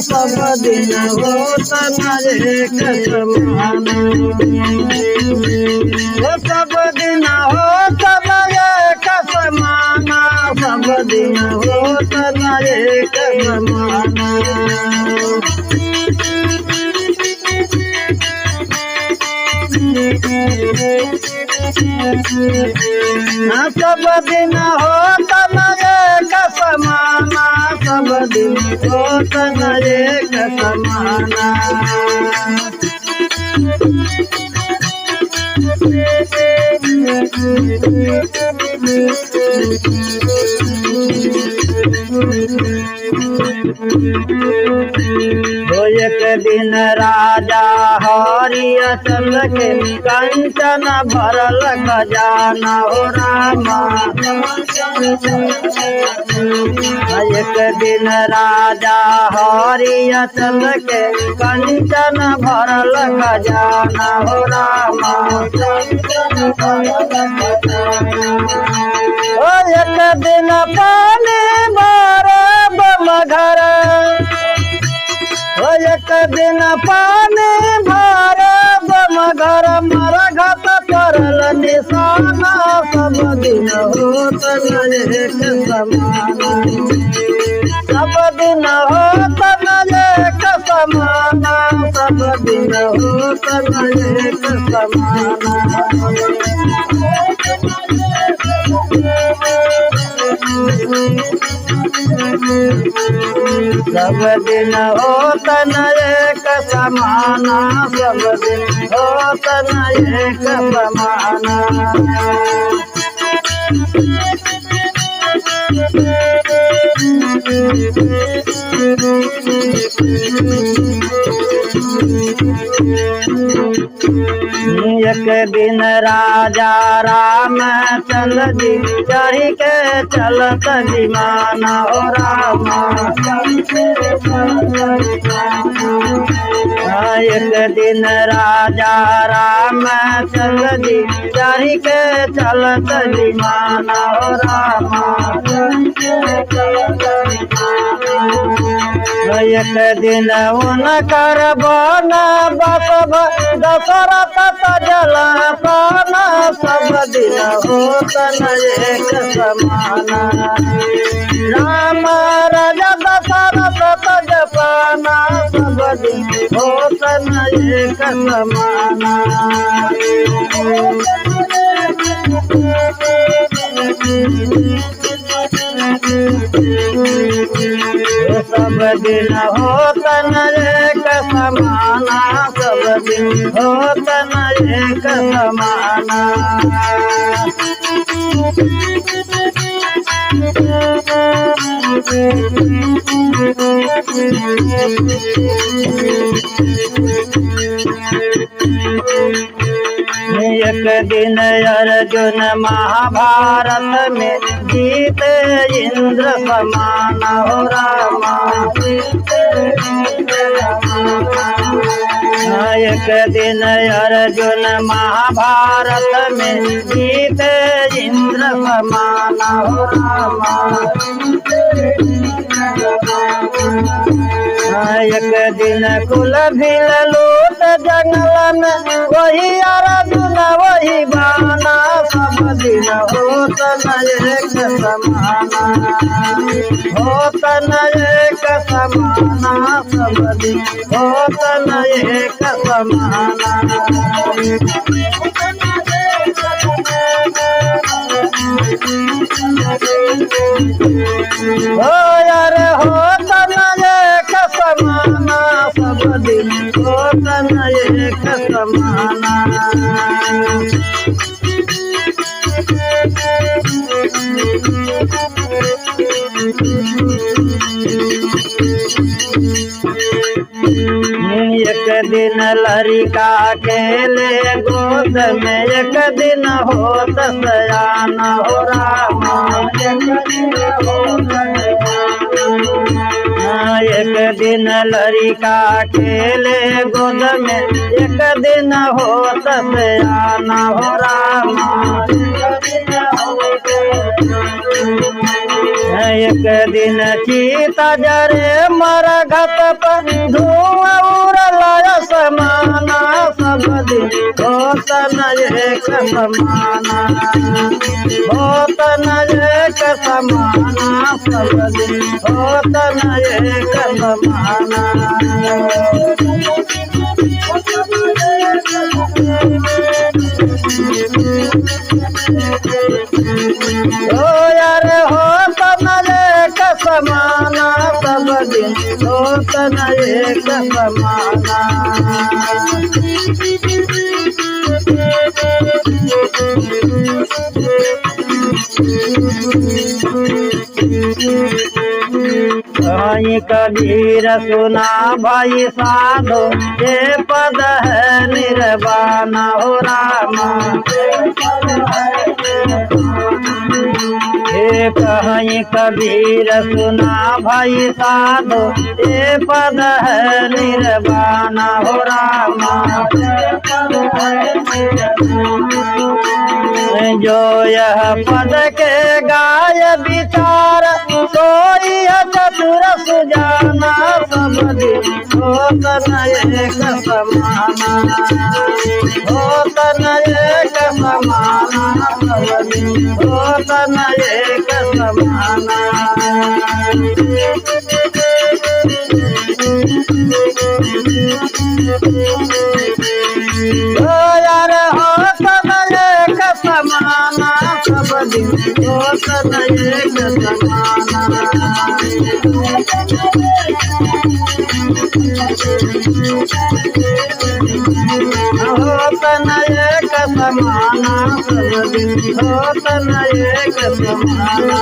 सब दिन होत न एक समान। सब दिन होत न एक समान, सब दिन होत न एक समान। सब दिन होत न एक समान, सब दिन होत न एक समान। एक दिन राजा हरिश्चंद्र के कंचन भरल खजाना हो रामा। एक दिन राजा हरिश्चंद्र के कंचन भरल खजाना हो रामा। एक दिन पानी भरे बमघर, एक दिन पानी भरे बमघर, मरघट परल निशाना। सब दिन होत न एक समान, सब दिन होत न एक समान, सब दिन होत न एक समान। सब दिन होत न एक समान, सब दिन होत न एक समान। एक दिन राजा रामचंद्र जी चढ़ी के चलत विमान हो रामा। एक दिन राजा रामचंद्र जी चढ़ी के चलत विमान हो रामा। एक दिन उनकर बन बस दशरथ तजल पान। सब दिन होत न एक समान, राम राजा दशरथ तज पाना। सब दिन होत न एक समान। सब दिन होत न एक समान, सब दिन होत न एक समान। एक दिन अर्जुन महाभारत में जीते इंद्र समान हो रामा। एक दिन अर्जुन महाभारत में जीते इंद्र समान हो रामा। एक दिन कुल भील लूट जंगल में, वही अर्जुन वही बाना। सब दिन होत न एक समान, होत न एक समान, सब दिन होत न एक समान। हो यार होत न एक समान, सब दिन होत न एक समान। एक दिन लड़का खेले गोद में, एक दिन होत सयान हो रामा। एक दिन लड़का खेले गोद में, एक दिन होत सयान हो रामा। एक दिन चीता जरे मरघट पर धुआं उड़ला समाना सब दिन होत न एक समाना होत न एक समाना सब दिन होत न एक समाना ओ यार होत न एक समाना सब दिन होत न एक समाना कहीं कबीर सुना भाई साधो ये पद है निर्वाण हो रामा हे कहीं कबीर सुना भाई साधो ये पद है निर्वाण हो रामा जो यह पद के गाय विचार सोई चतुर सुजाना सब दिन होत न एक समाना होत न एक समाना सब दिन होत न एक समाना यार होत न एक समाना सब दिन होत न एक समाना होत न एक समाना सब दिन होत न एक समाना